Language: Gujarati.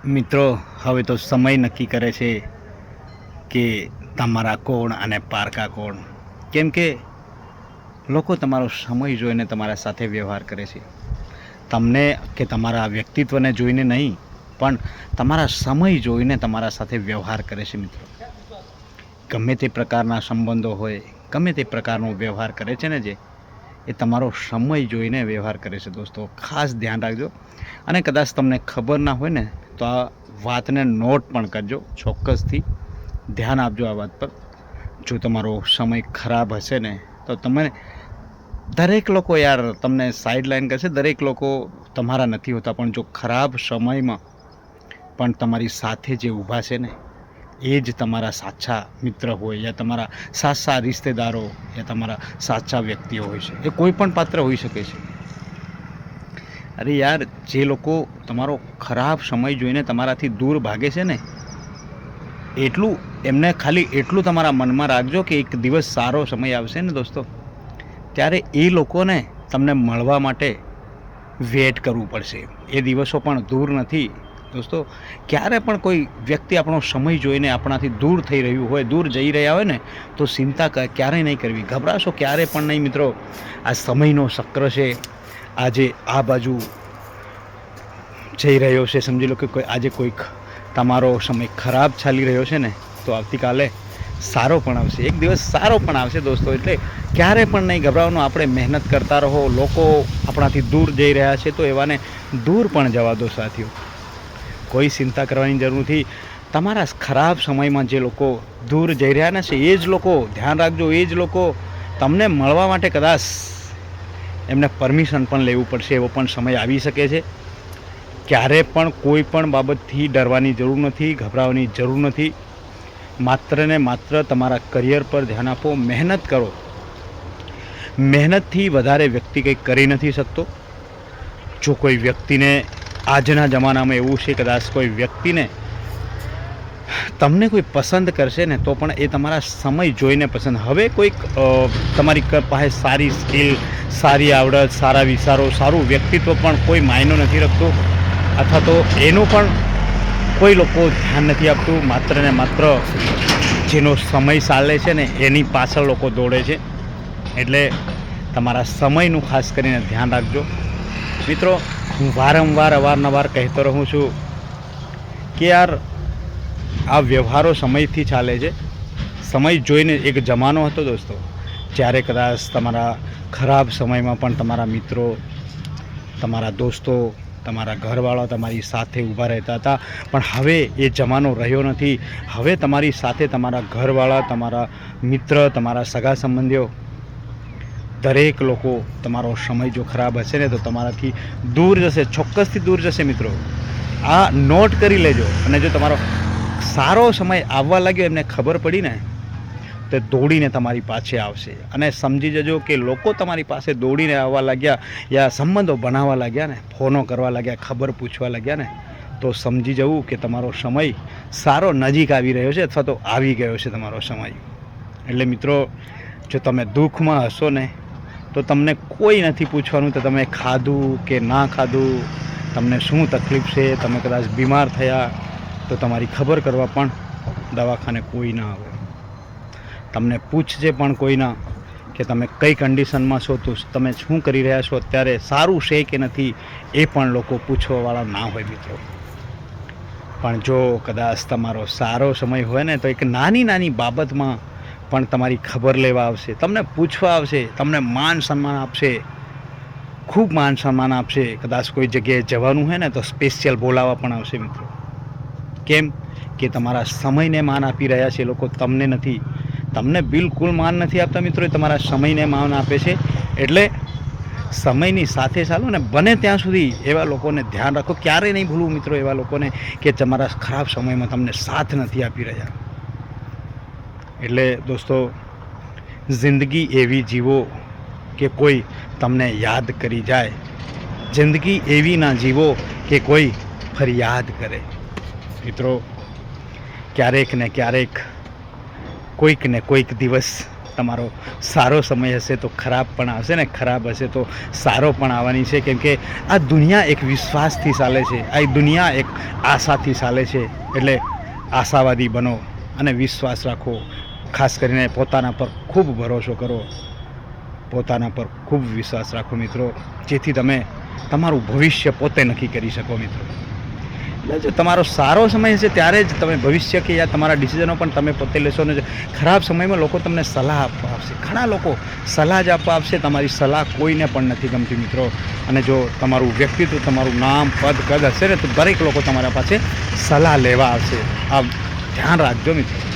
મિત્રો, હવે તો સમય નક્કી કરે છે કે તમારા કોણ અને પારકા કોણ. કેમ કે લોકો તમારો સમય જોઈને તમારા સાથે વ્યવહાર કરે છે. તમને કે તમારા વ્યક્તિત્વને જોઈને નહીં, પણ તમારા સમય જોઈને તમારા સાથે વ્યવહાર કરે છે. મિત્રો, ગમે તે પ્રકારના સંબંધો હોય, ગમે તે પ્રકારનો વ્યવહાર કરે છે ને એ તમારો સમય જોઈને વ્યવહાર કરે છે. દોસ્તો, ખાસ ધ્યાન રાખજો. અને કદાચ તમને ખબર ના હોય ને તો આ વાતને નોટ પણ કરજો. ચોક્કસથી ધ્યાન આપજો આ વાત પર. જો તમારો સમય ખરાબ હશે ને તો તમે દરેક લોકો તમને સાઈડલાઈન કરશે. દરેક લોકો તમારા નથી હોતા, પણ જો ખરાબ સમયમાં પણ તમારી સાથે જે ઊભા છે ને એ જ તમારા સાચા મિત્ર હોય, યા તમારા સાચા રિશ્તેદારો, યા તમારા સાચા વ્યક્તિઓ હોય છે. એ કોઈ પણ પાત્ર હોઈ શકે છે. અરે યાર, જે લોકો તમારો ખરાબ સમય જોઈને તમારાથી દૂર ભાગે છે ને, એટલું એમને ખાલી એટલું તમારા મનમાં રાખજો કે એક દિવસ સારો સમય આવશે ને દોસ્તો, ત્યારે એ લોકોને તમને મળવા માટે વેટ કરવું પડશે. એ દિવસો પણ દૂર નથી દોસ્તો. ક્યારે પણ કોઈ વ્યક્તિ આપણો સમય જોઈને આપણાથી દૂર થઈ રહ્યું હોય, દૂર જઈ રહ્યા હોય ને, તો ચિંતા ક્યારેય નહીં કરવી, ગભરાશો ક્યારે પણ નહીં. મિત્રો, આ સમયનો ચક્ર છે. આજે આ બાજુ જઈ રહ્યો છે, સમજી લો કે આજે કોઈક તમારો સમય ખરાબ ચાલી રહ્યો છે ને, તો આવતીકાલે સારો પણ આવશે, એક દિવસ સારો પણ આવશે દોસ્તો. એટલે ક્યારે પણ નહીં ગભરાવાનું. આપણે મહેનત કરતા રહો. લોકો આપણાથી દૂર જઈ રહ્યા છે તો એવાને દૂર પણ જવા દો સાથીઓ. કોઈ ચિંતા કરવાની જરૂર નથી. તમારા ખરાબ સમયમાં જે લોકો દૂર જઈ રહ્યા ને છે, એ જ લોકો, ધ્યાન રાખજો, એ જ લોકો તમને મળવા માટે કદાચ એમને પરમિશન પણ લેવું પડશે. એવો પણ સમય આવી શકે છે. ક્યારે પણ કોઈ પણ બાબતથી ડરવાની જરૂર નથી, ગભરાવાની જરૂર નથી. માત્ર ને માત્ર તમારા કરિયર પર ધ્યાન આપો, મહેનત કરો. મહેનતથી વધારે વ્યક્તિ કંઈ કરી નથી શકતો. જો કોઈ વ્યક્તિને આજના જમાનામાં એવું છે, કદાચ કોઈ વ્યક્તિને તમને કોઈ પસંદ કરશે ને તો પણ એ તમારા સમય જોઈને પસંદ. હવે કોઈક તમારી પાસે સારી સ્કિલ, સારી આવડત, સારા વિચારો, સારું વ્યક્તિત્વ પણ કોઈ માયનો નથી રાખતો, અથવા તો એનું પણ કોઈ લોકો ધ્યાન નથી આપતું. માત્ર ને માત્ર જેનો સમય ચાલે છે ને એની પાછળ લોકો દોડે છે. એટલે તમારા સમયનું ખાસ કરીને ધ્યાન રાખજો. મિત્રો, હું વારંવાર અવારનવાર કહેતો રહું છું કે યાર, આ વ્યવહારો સમયથી ચાલે છે. સમય જોઈને એક જમાનો હતો દોસ્તો, જ્યારે કદાચ તમારા ખરાબ સમયમાં પણ તમારા મિત્રો, તમારા દોસ્તો, તમારા ઘરવાળા તમારી સાથે ઊભા રહેતા હતા. પણ હવે એ જમાનો રહ્યો નથી. હવે તમારી સાથે તમારા ઘરવાળા, તમારા મિત્ર, તમારા સગા સંબંધીઓ, દરેક લોકો તમારો સમય જો ખરાબ હશે ને તો તમારાથી દૂર જશે, ચોક્કસથી દૂર જશે. મિત્રો, આ નોટ કરી લેજો. અને જો તમારો સારો સમય આવવા લાગ્યો, એમને ખબર પડી ને, તો દોડીને તમારી પાસે આવશે. અને સમજી જજો કે લોકો તમારી પાસે દોડીને આવવા લાગ્યા, યા સંબંધો બનાવવા લાગ્યા ને, ફોનો કરવા લાગ્યા, ખબર પૂછવા લાગ્યા ને, તો સમજી જવું કે તમારો સમય સારો નજીક આવી રહ્યો છે, અથવા તો આવી ગયો છે તમારો સમય. એટલે મિત્રો, જો તમે દુઃખમાં હશો ને તો તમને કોઈ નથી પૂછવાનું તો તમે ખાધું કે ના ખાધું, તમને શું તકલીફ છે, તમે કદાચ બીમાર થયા તો તમારી ખબર કરવા પણ દવાખાને કોઈ ના આવે. તમને પૂછજે પણ કોઈ ના કે તમે કઈ કન્ડિશનમાં છો, તો તમે શું કરી રહ્યા છો અત્યારે, સારું છે કે નથી, એ પણ લોકો પૂછવાવાળા ના હોય. મિત્રો, પણ જો કદાચ તમારો સારો સમય હોય ને તો એક નાની નાની બાબતમાં પણ તમારી ખબર લેવા આવશે, તમને પૂછવા આવશે, તમને માન સન્માન આપશે, ખૂબ માન સન્માન આપશે. કદાચ કોઈ જગ્યાએ જવાનું હોય ને તો સ્પેશિયલ બોલાવવા પણ આવશે. મિત્રો, કેમ કે તમારા સમયને માન આપી રહ્યા છે લોકો, તમને નથી. તમને બિલકુલ માન નથી આપતા મિત્રો, એ તમારા સમયને માન આપે છે. એટલે સમયની સાથે ચાલો ને, બને ત્યાં સુધી એવા લોકોને ધ્યાન રાખો. ક્યારેય નહીં ભૂલવું મિત્રો એવા લોકોને કે તમારા ખરાબ સમયમાં તમને સાથ નથી આપી રહ્યા. એટલે દોસ્તો, જિંદગી એવી જીવો કે કોઈ તમને યાદ કરી જાય. જિંદગી એવી ના જીવો કે કોઈ ફરિયાદ કરે. મિત્રો, ક્યારેક ને ક્યારેક કોઈક ને કોઈક દિવસ તમારો સારો સમય હશે તો ખરાબ પણ આવશે ને ખરાબ હશે તો સારો પણ આવવાની છે. કેમ કે આ દુનિયા એક વિશ્વાસથી ચાલે છે, આ દુનિયા એક આશાથી ચાલે છે. એટલે આશાવાદી બનો અને વિશ્વાસ રાખો. ખાસ કરીને પોતાના પર ખૂબ ભરોસો કરો, પોતાના પર ખૂબ વિશ્વાસ રાખો મિત્રો, જેથી તમે તમારું ભવિષ્ય પોતે નક્કી કરી શકો મિત્રો. એટલે જો તમારો સારો સમય હશે ત્યારે જ તમે ભવિષ્ય કે યા તમારા ડિસિઝનો પણ તમે પોતે લેશો ને. ખરાબ સમયમાં લોકો તમને સલાહ આપવા આવશે, ઘણા લોકો સલાહ જ આપવા આવશે, તમારી સલાહ કોઈને પણ નથી ગમતી મિત્રો. અને જો તમારું વ્યક્તિત્વ, તમારું નામ, પદ, કદ હશે ને તો દરેક લોકો તમારા પાસે સલાહ લેવા આવશે. આ ધ્યાન રાખજો મિત્રો.